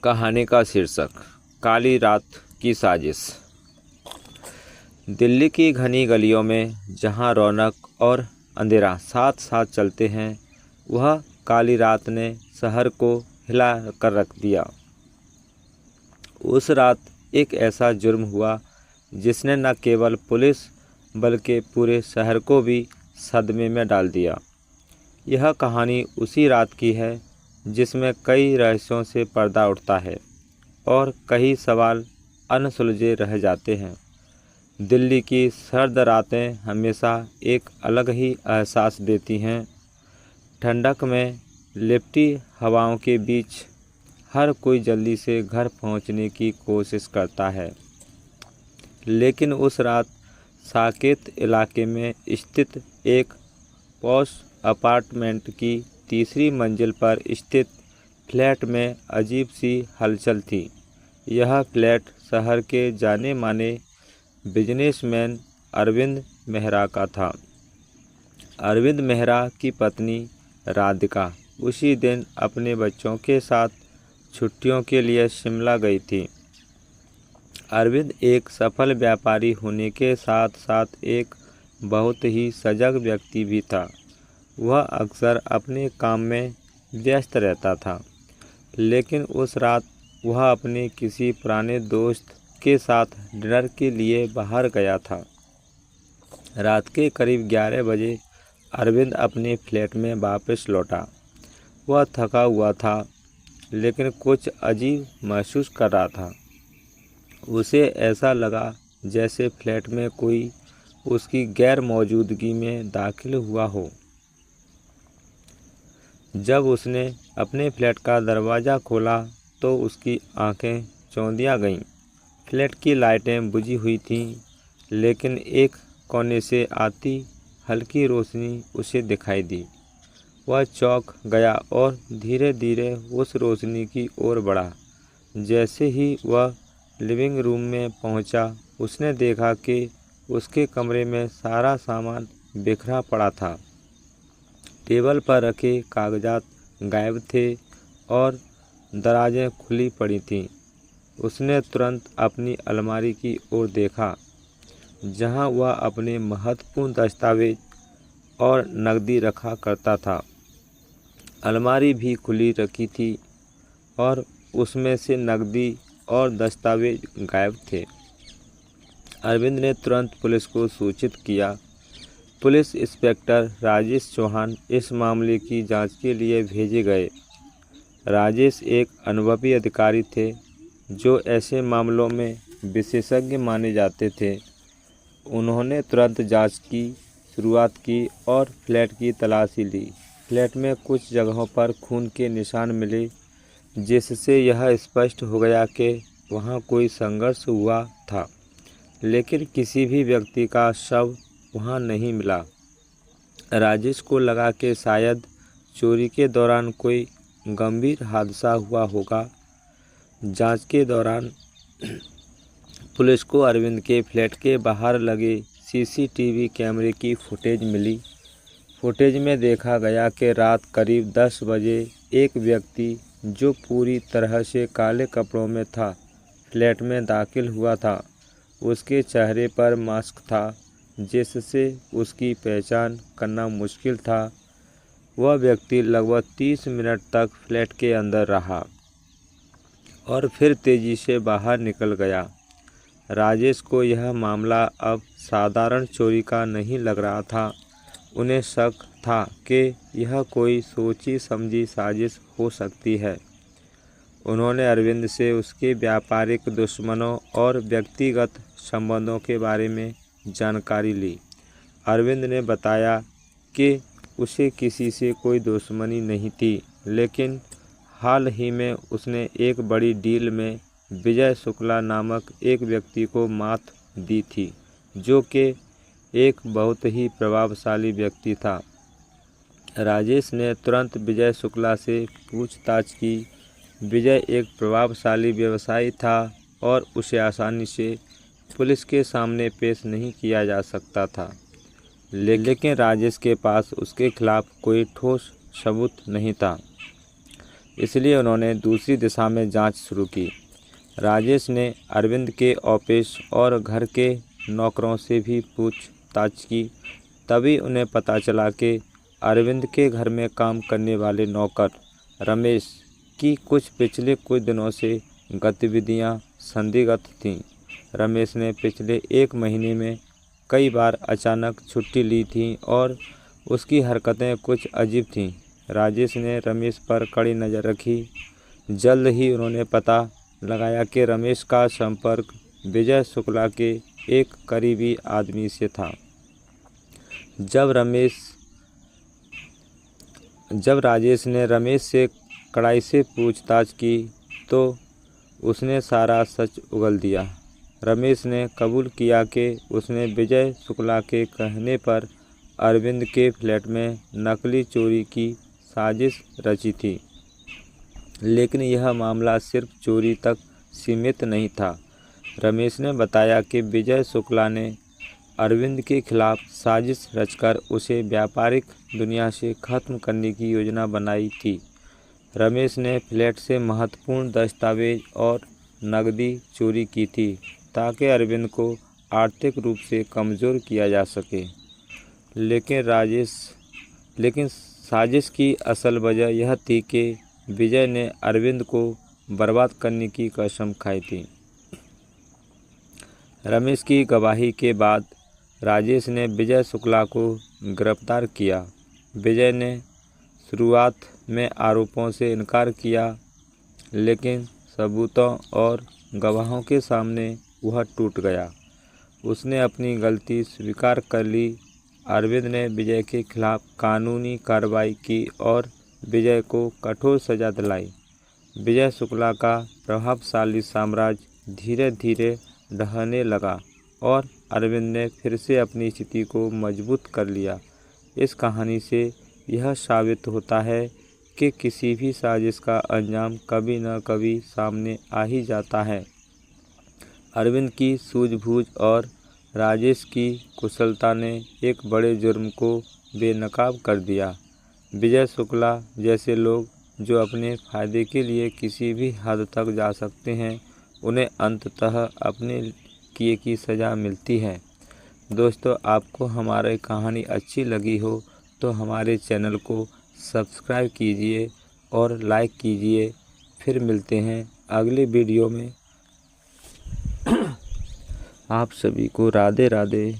कहानी का शीर्षक काली रात की साजिश। दिल्ली की घनी गलियों में जहां रौनक और अंधेरा साथ साथ चलते हैं, वह काली रात ने शहर को हिला कर रख दिया। उस रात एक ऐसा जुर्म हुआ जिसने न केवल पुलिस बल्कि पूरे शहर को भी सदमे में डाल दिया। यह कहानी उसी रात की है जिसमें कई रहस्यों से पर्दा उठता है और कई सवाल अनसुलझे रह जाते हैं। दिल्ली की सर्द रातें हमेशा एक अलग ही एहसास देती हैं। ठंडक में लिपटी हवाओं के बीच हर कोई जल्दी से घर पहुंचने की कोशिश करता है, लेकिन उस रात साकेत इलाके में स्थित एक पॉश अपार्टमेंट की तीसरी मंजिल पर स्थित फ्लैट में अजीब सी हलचल थी। यह फ्लैट शहर के जाने माने बिजनेसमैन अरविंद मेहरा का था। अरविंद मेहरा की पत्नी राधिका उसी दिन अपने बच्चों के साथ छुट्टियों के लिए शिमला गई थी। अरविंद एक सफल व्यापारी होने के साथ साथ एक बहुत ही सजग व्यक्ति भी था। वह अक्सर अपने काम में व्यस्त रहता था, लेकिन उस रात वह अपने किसी पुराने दोस्त के साथ डिनर के लिए बाहर गया था। रात के करीब 11 बजे अरविंद अपने फ्लैट में वापस लौटा। वह थका हुआ था, लेकिन कुछ अजीब महसूस कर रहा था। उसे ऐसा लगा जैसे फ्लैट में कोई उसकी गैर मौजूदगी में दाखिल हुआ हो। जब उसने अपने फ्लैट का दरवाज़ा खोला तो उसकी आंखें चौंधिया गईं। फ्लैट की लाइटें बुझी हुई थीं, लेकिन एक कोने से आती हल्की रोशनी उसे दिखाई दी। वह चौंक गया और धीरे धीरे उस रोशनी की ओर बढ़ा। जैसे ही वह लिविंग रूम में पहुंचा, उसने देखा कि उसके कमरे में सारा सामान बिखरा पड़ा था। टेबल पर रखे कागजात गायब थे और दराजें खुली पड़ी थीं। उसने तुरंत अपनी अलमारी की ओर देखा, जहां वह अपने महत्वपूर्ण दस्तावेज और नकदी रखा करता था। अलमारी भी खुली रखी थी और उसमें से नकदी और दस्तावेज गायब थे। अरविंद ने तुरंत पुलिस को सूचित किया। पुलिस इंस्पेक्टर राजेश चौहान इस मामले की जांच के लिए भेजे गए। राजेश एक अनुभवी अधिकारी थे जो ऐसे मामलों में विशेषज्ञ माने जाते थे। उन्होंने तुरंत जांच की शुरुआत की और फ्लैट की तलाशी ली। फ्लैट में कुछ जगहों पर खून के निशान मिले, जिससे यह स्पष्ट हो गया कि वहां कोई संघर्ष हुआ था, लेकिन किसी भी व्यक्ति का शव वहां नहीं मिला। राजेश को लगा कि शायद चोरी के दौरान कोई गंभीर हादसा हुआ होगा। जांच के दौरान पुलिस को अरविंद के फ्लैट के बाहर लगे सीसीटीवी कैमरे की फुटेज मिली। फुटेज में देखा गया कि रात करीब 10 बजे एक व्यक्ति जो पूरी तरह से काले कपड़ों में था, फ्लैट में दाखिल हुआ था। उसके चेहरे पर मास्क था, जिससे उसकी पहचान करना मुश्किल था। वह व्यक्ति लगभग 30 मिनट तक फ्लैट के अंदर रहा और फिर तेजी से बाहर निकल गया। राजेश को यह मामला अब साधारण चोरी का नहीं लग रहा था। उन्हें शक था कि यह कोई सोची समझी साजिश हो सकती है। उन्होंने अरविंद से उसके व्यापारिक दुश्मनों और व्यक्तिगत संबंधों के बारे में जानकारी ली। अरविंद ने बताया कि उसे किसी से कोई दुश्मनी नहीं थी, लेकिन हाल ही में उसने एक बड़ी डील में विजय शुक्ला नामक एक व्यक्ति को मात दी थी, जो कि एक बहुत ही प्रभावशाली व्यक्ति था। राजेश ने तुरंत विजय शुक्ला से पूछताछ की। विजय एक प्रभावशाली व्यवसायी था और उसे आसानी से पुलिस के सामने पेश नहीं किया जा सकता था, लेकिन राजेश के पास उसके खिलाफ कोई ठोस सबूत नहीं था। इसलिए उन्होंने दूसरी दिशा में जांच शुरू की। राजेश ने अरविंद के ऑफिस और घर के नौकरों से भी पूछताछ की। तभी उन्हें पता चला कि अरविंद के घर में काम करने वाले नौकर रमेश की पिछले कुछ दिनों से गतिविधियां संदिग्ध थीं। रमेश ने पिछले 1 महीने में कई बार अचानक छुट्टी ली थी और उसकी हरकतें कुछ अजीब थीं। राजेश ने रमेश पर कड़ी नज़र रखी। जल्द ही उन्होंने पता लगाया कि रमेश का संपर्क विजय शुक्ला के एक करीबी आदमी से था। जब राजेश ने रमेश से कड़ाई से पूछताछ की तो उसने सारा सच उगल दिया। रमेश ने कबूल किया कि उसने विजय शुक्ला के कहने पर अरविंद के फ्लैट में नकली चोरी की साजिश रची थी। लेकिन यह मामला सिर्फ चोरी तक सीमित नहीं था। रमेश ने बताया कि विजय शुक्ला ने अरविंद के खिलाफ साजिश रचकर उसे व्यापारिक दुनिया से खत्म करने की योजना बनाई थी। रमेश ने फ्लैट से महत्वपूर्ण दस्तावेज और नकदी चोरी की थी ताकि अरविंद को आर्थिक रूप से कमज़ोर किया जा सके। लेकिन साजिश की असल वजह यह थी कि विजय ने अरविंद को बर्बाद करने की कसम खाई थी। रमेश की गवाही के बाद राजेश ने विजय शुक्ला को गिरफ्तार किया। विजय ने शुरुआत में आरोपों से इनकार किया, लेकिन सबूतों और गवाहों के सामने वह टूट गया। उसने अपनी गलती स्वीकार कर ली। अरविंद ने विजय के खिलाफ कानूनी कार्रवाई की और विजय को कठोर सजा दिलाई। विजय शुक्ला का प्रभावशाली साम्राज्य धीरे धीरे ढहने लगा और अरविंद ने फिर से अपनी स्थिति को मजबूत कर लिया। इस कहानी से यह साबित होता है कि किसी भी साजिश का अंजाम कभी न कभी सामने आ ही जाता है। अरविंद की सूझबूझ और राजेश की कुशलता ने एक बड़े जुर्म को बेनकाब कर दिया। विजय शुक्ला जैसे लोग जो अपने फायदे के लिए किसी भी हद तक जा सकते हैं, उन्हें अंततः अपने किए की सज़ा मिलती है। दोस्तों, आपको हमारी कहानी अच्छी लगी हो तो हमारे चैनल को सब्सक्राइब कीजिए और लाइक कीजिए। फिर मिलते हैं अगले वीडियो में। आप सभी को राधे राधे।